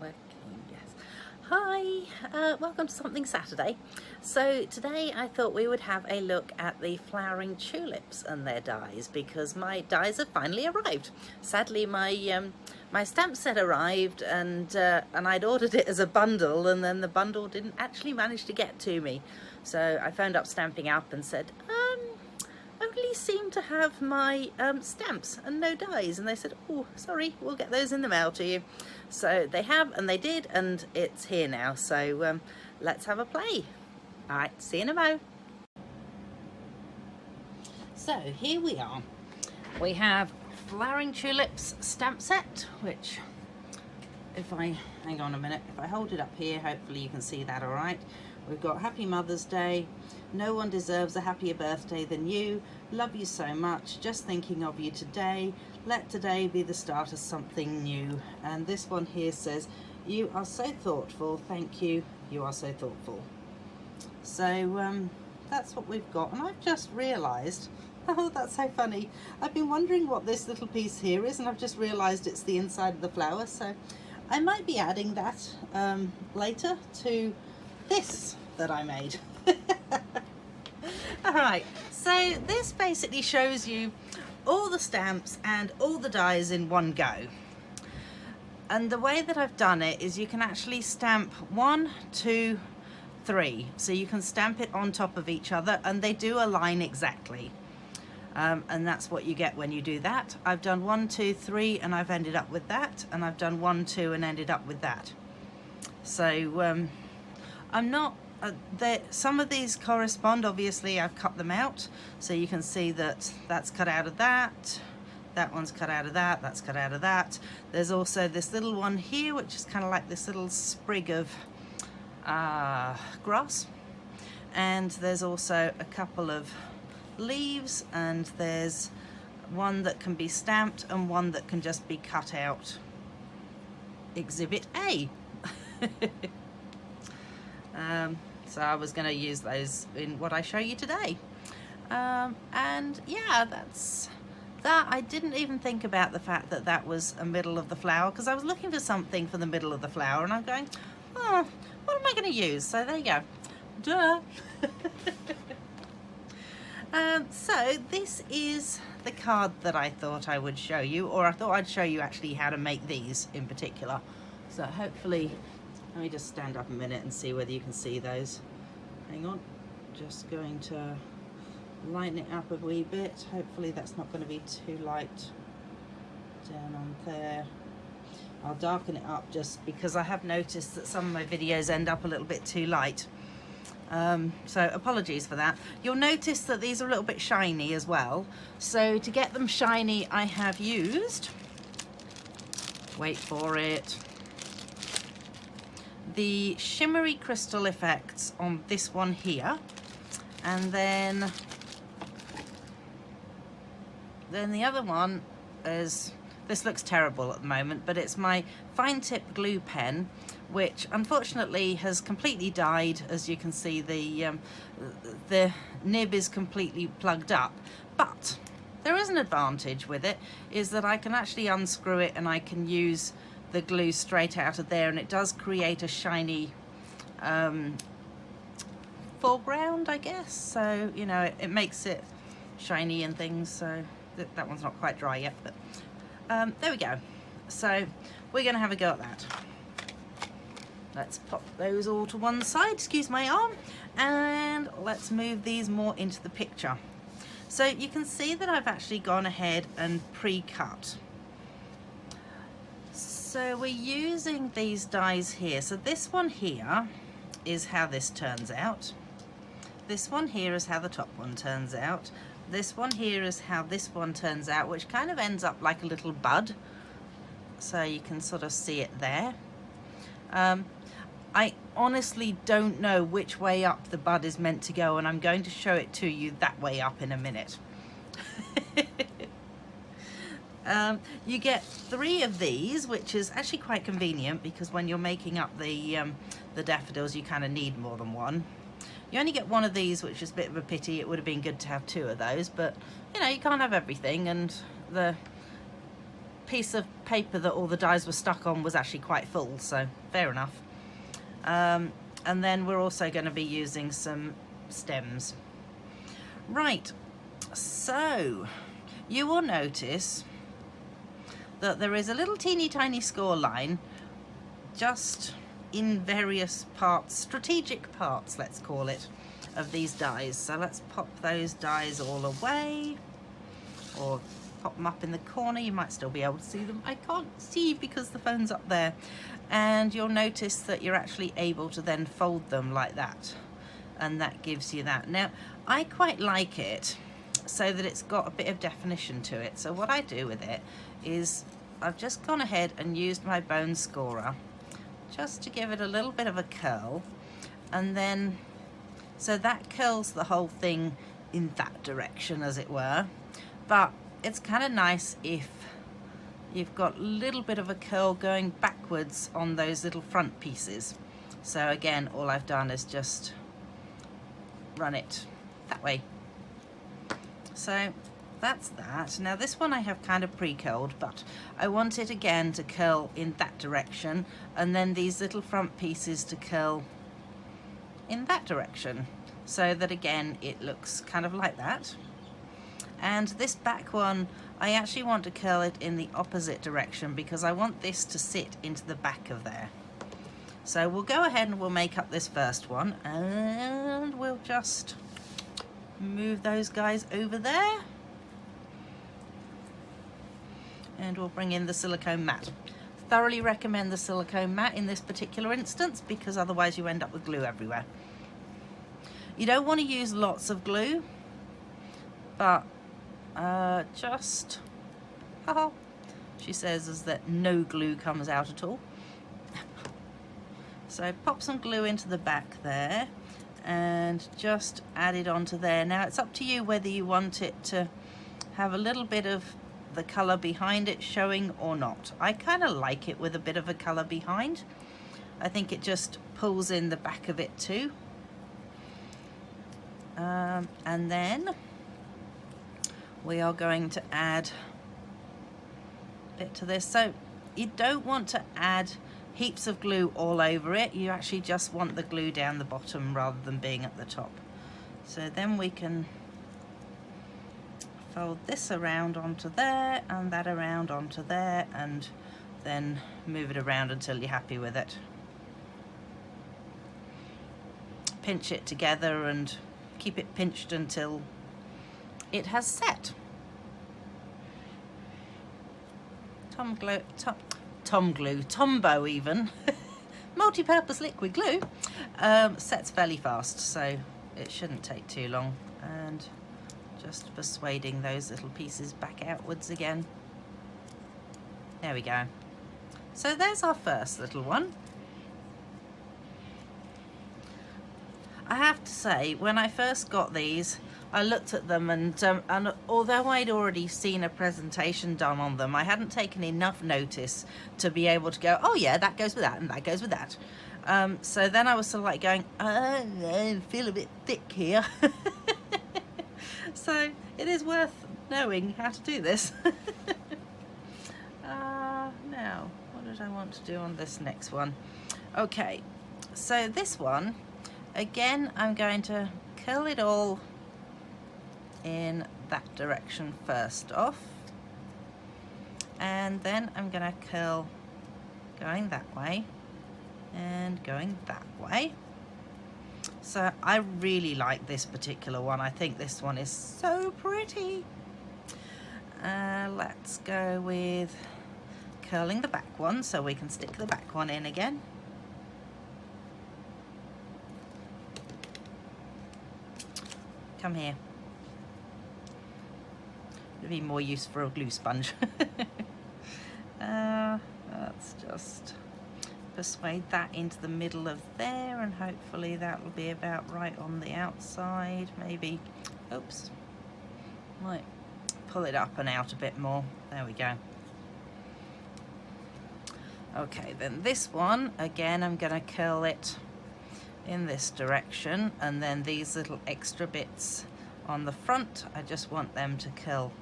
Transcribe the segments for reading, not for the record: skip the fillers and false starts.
Working, yes. Hi, welcome to Something Saturday. So today I thought we would have a look at the flowering tulips and their dies, because my dies have finally arrived. Sadly, my stamp set arrived and I'd ordered it as a bundle, and then the bundle didn't actually manage to get to me. So I phoned up Stampin' Up and said, only seem to have my stamps and no dies, and they said, oh sorry, we'll get those in the mail to you. So they have, and they did, and it's here now. So let's have a play. All right, see you in a mo. So here we are. We have Flowering Tulips stamp set, which, if I hang on a minute, if I hold it up here, hopefully you can see that all right. We've got Happy Mother's Day, no one deserves a happier birthday than you, love you so much, just thinking of you today, let today be the start of something new. And this one here says, you are so thoughtful, thank you, you are so thoughtful. So that's what we've got, and I've just realised, oh that's so funny, I've been wondering what this little piece here is, and I've just realised it's the inside of the flower, so I might be adding that later to this that I made. Alright, so this basically shows you all the stamps and all the dies in one go. And the way that I've done it is you can actually stamp 1, 2, 3. So you can stamp it on top of each other, and they do align exactly. And that's what you get when you do that. I've done 1, 2, 3 and I've ended up with that, and I've done 1, 2 and ended up with that. So I'm not, some of these correspond, obviously I've cut them out, so you can see that that's cut out of that, that one's cut out of that, that's cut out of that. There's also this little one here, which is kind of like this little sprig of grass, and there's also a couple of leaves, and there's one that can be stamped and one that can just be cut out. Exhibit A. So I was going to use those in what I show you today, and yeah, that's that. I didn't even think about the fact that that was a middle of the flower, because I was looking for something for the middle of the flower, and I'm going, oh, what am I going to use? So there you go. Duh. So this is the card that I thought I would show you, or I thought I'd show you actually how to make these in particular. So hopefully, let me just stand up a minute and see whether you can see those. Hang on, just going to lighten it up a wee bit. Hopefully that's not going to be too light down on there. I'll darken it up just because I have noticed that some of my videos end up a little bit too light. So apologies for that. You'll notice that these are a little bit shiny as well. So to get them shiny, I have used, wait for it, the shimmery crystal effects on this one here, and then the other one is, this looks terrible at the moment, but it's my fine tip glue pen, which unfortunately has completely died. As you can see, the nib is completely plugged up, but there is an advantage with it, is that I can actually unscrew it and I can use the glue straight out of there, and it does create a shiny foreground, I guess. So, you know, it makes it shiny and things. So that one's not quite dry yet, but there we go. So we're going to have a go at that. Let's pop those all to one side, excuse my arm, and let's move these more into the picture. So you can see that I've actually gone ahead and pre-cut. So we're using these dies here. So this one here is how this turns out. This one here is how the top one turns out. This one here is how this one turns out, which kind of ends up like a little bud. So you can sort of see it there. I honestly don't know which way up the bud is meant to go, and I'm going to show it to you that way up in a minute. You get 3 of these, which is actually quite convenient, because when you're making up the daffodils, you kind of need more than one. You only get 1 of these, which is a bit of a pity. It would have been good to have 2 of those, but you know, you can't have everything, and the piece of paper that all the dies were stuck on was actually quite full, so fair enough. And then we're also going to be using some stems. Right, so you will notice that there is a little teeny tiny score line just in various parts, strategic parts, let's call it, of these dies. So let's pop those dies all away, or pop them up in the corner. You might still be able to see them. I can't see because the phone's up there. And you'll notice that you're actually able to then fold them like that, and that gives you that. Now, I quite like it so that it's got a bit of definition to it. So what I do with it is I've just gone ahead and used my bone scorer just to give it a little bit of a curl, and then so that curls the whole thing in that direction, as it were. But it's kind of nice if you've got a little bit of a curl going backwards on those little front pieces. So again, all I've done is just run it that way. So that's that. Now this one I have kind of pre-curled, but I want it again to curl in that direction, and then these little front pieces to curl in that direction, so that again it looks kind of like that. And this back one, I actually want to curl it in the opposite direction because I want this to sit into the back of there. So we'll go ahead and we'll make up this first one, and we'll just move those guys over there. And we'll bring in the silicone mat. Thoroughly recommend the silicone mat in this particular instance because otherwise you end up with glue everywhere. You don't want to use lots of glue, but just, haha, she says is that no glue comes out at all. So pop some glue into the back there and just add it onto there. Now it's up to you whether you want it to have a little bit of the colour behind it showing or not. I kind of like it with a bit of a colour behind. I think it just pulls in the back of it too. And then we are going to add a bit to this. So you don't want to add heaps of glue all over it. You actually just want the glue down the bottom rather than being at the top. So then we can fold this around onto there and that around onto there, and then move it around until you're happy with it. Pinch it together and keep it pinched until it has set. Tombow even, multi-purpose liquid glue, sets fairly fast, so it shouldn't take too long. And just persuading those little pieces back outwards again. There we go. So there's our first little one. I have to say, when I first got these, I looked at them and although I'd already seen a presentation done on them, I hadn't taken enough notice to be able to go, oh yeah, that goes with that and that goes with that. So then I was sort of like going, I feel a bit thick here. So it is worth knowing how to do this. Now, what did I want to do on this next one? Okay, so this one, again, I'm going to curl it all in that direction first off, and then I'm going to curl going that way and going that way. So I really like this particular one. I think this one is so pretty. Let's go with curling the back one so we can stick the back one in again. Come here. It'd be more use for a glue sponge. Let's just persuade that into the middle of there, and hopefully that will be about right on the outside. Maybe, oops, might pull it up and out a bit more. There we go. Okay, then this one, again, I'm going to curl it in this direction, and then these little extra bits on the front, I just want them to curl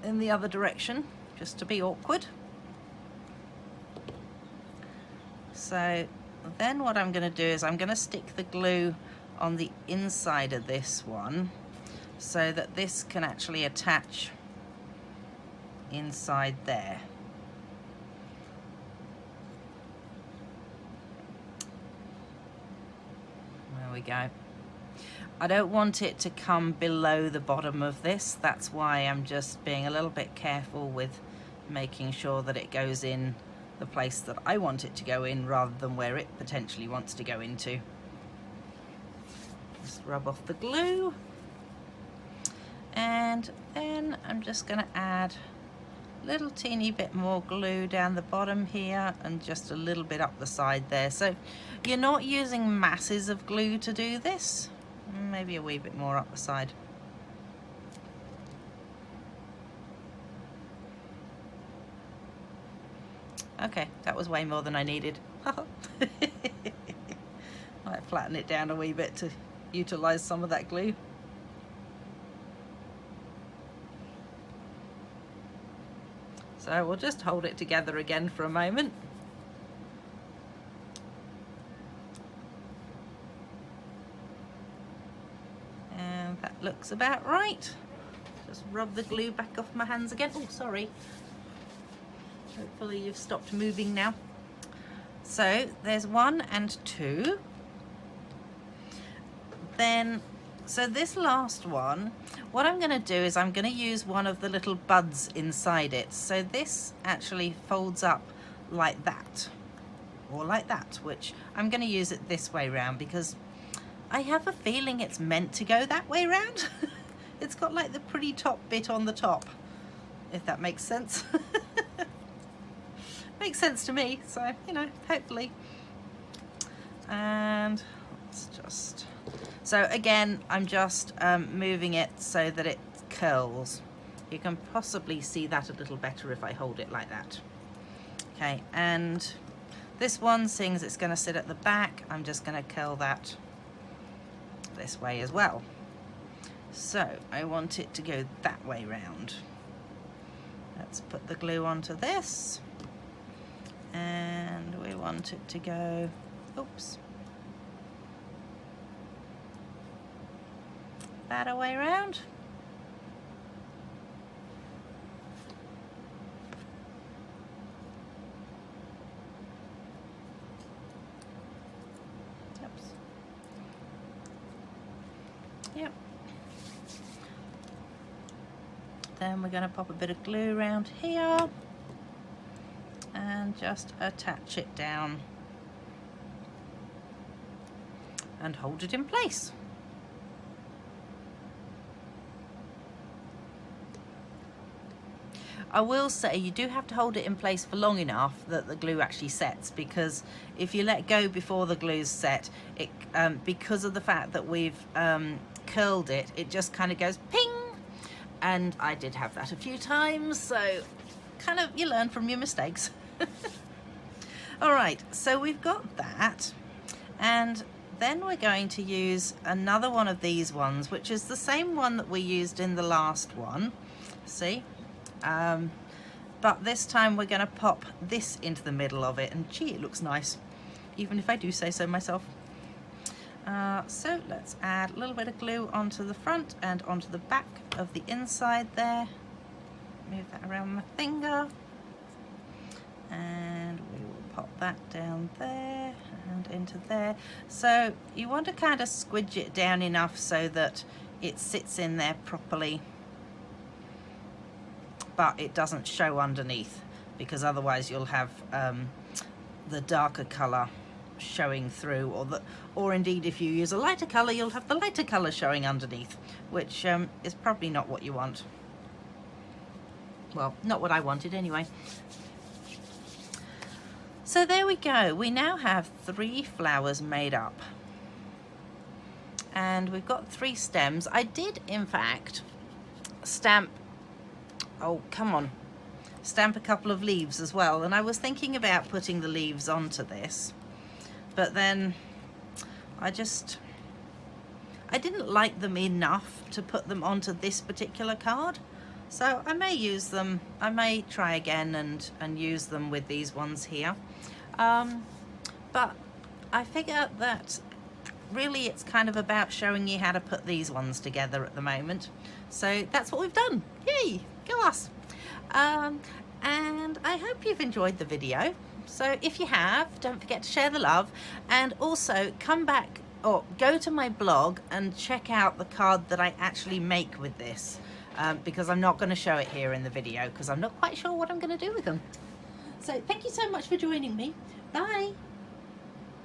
in the other direction just to be awkward. So then what I'm going to do is I'm going to stick the glue on the inside of this one so that this can actually attach inside there. There we go. I don't want it to come below the bottom of this. That's why I'm just being a little bit careful with making sure that it goes in the place that I want it to go in rather than where it potentially wants to go into. Just rub off the glue. And then I'm just going to add a little teeny bit more glue down the bottom here and just a little bit up the side there. So you're not using masses of glue to do this. Maybe a wee bit more up the side. Okay, that was way more than I needed. Might flatten it down a wee bit to utilize some of that glue. So we'll just hold it together again for a moment. And that looks about right. Just rub the glue back off my hands again. Oh, sorry. Hopefully you've stopped moving now. So there's 1 and 2. Then, so this last one, what I'm going to do is I'm going to use one of the little buds inside it. So this actually folds up like that, or like that, which I'm going to use it this way round because I have a feeling it's meant to go that way round. It's got like the pretty top bit on the top, if that makes sense. Makes sense to me, so you know, hopefully. And let's just, so again I'm just moving it so that it curls. You can possibly see that a little better if I hold it like that. Okay, and this one, seeing as it's going to sit at the back, I'm just going to curl that this way as well. So I want it to go that way round. Let's put the glue onto this. And we want it to go, oops, that way around. Oops. Yep. Then we're going to pop a bit of glue around here. And just attach it down and hold it in place. I will say you do have to hold it in place for long enough that the glue actually sets, because if you let go before the glue's set, it because of the fact that we've curled it, it just kind of goes ping, and I did have that a few times, so kind of you learn from your mistakes. All right, so we've got that, and then we're going to use another one of these ones, which is the same one that we used in the last one. See? But this time we're going to pop this into the middle of it, and gee, it looks nice, even if I do say so myself. So let's add a little bit of glue onto the front and onto the back of the inside there. Move that around my finger. And we will pop that down there and into there. So you want to kind of squidge it down enough so that it sits in there properly, but it doesn't show underneath, because otherwise you'll have the darker colour showing through, or indeed if you use a lighter colour, you'll have the lighter colour showing underneath, which is probably not what you want. Well, not what I wanted anyway. So there we go. We now have 3 flowers made up. And we've got 3 stems. I did, in fact, stamp, oh, come on, stamp a couple of leaves as well. And I was thinking about putting the leaves onto this, but then I didn't like them enough to put them onto this particular card. So I may use them, I may try again and use them with these ones here. But I figure that really it's kind of about showing you how to put these ones together at the moment. So that's what we've done. Yay, go us. And I hope you've enjoyed the video. So if you have, don't forget to share the love, and also come back or go to my blog and check out the card that I actually make with this, because I'm not going to show it here in the video because I'm not quite sure what I'm going to do with them. So thank you so much for joining me. Bye.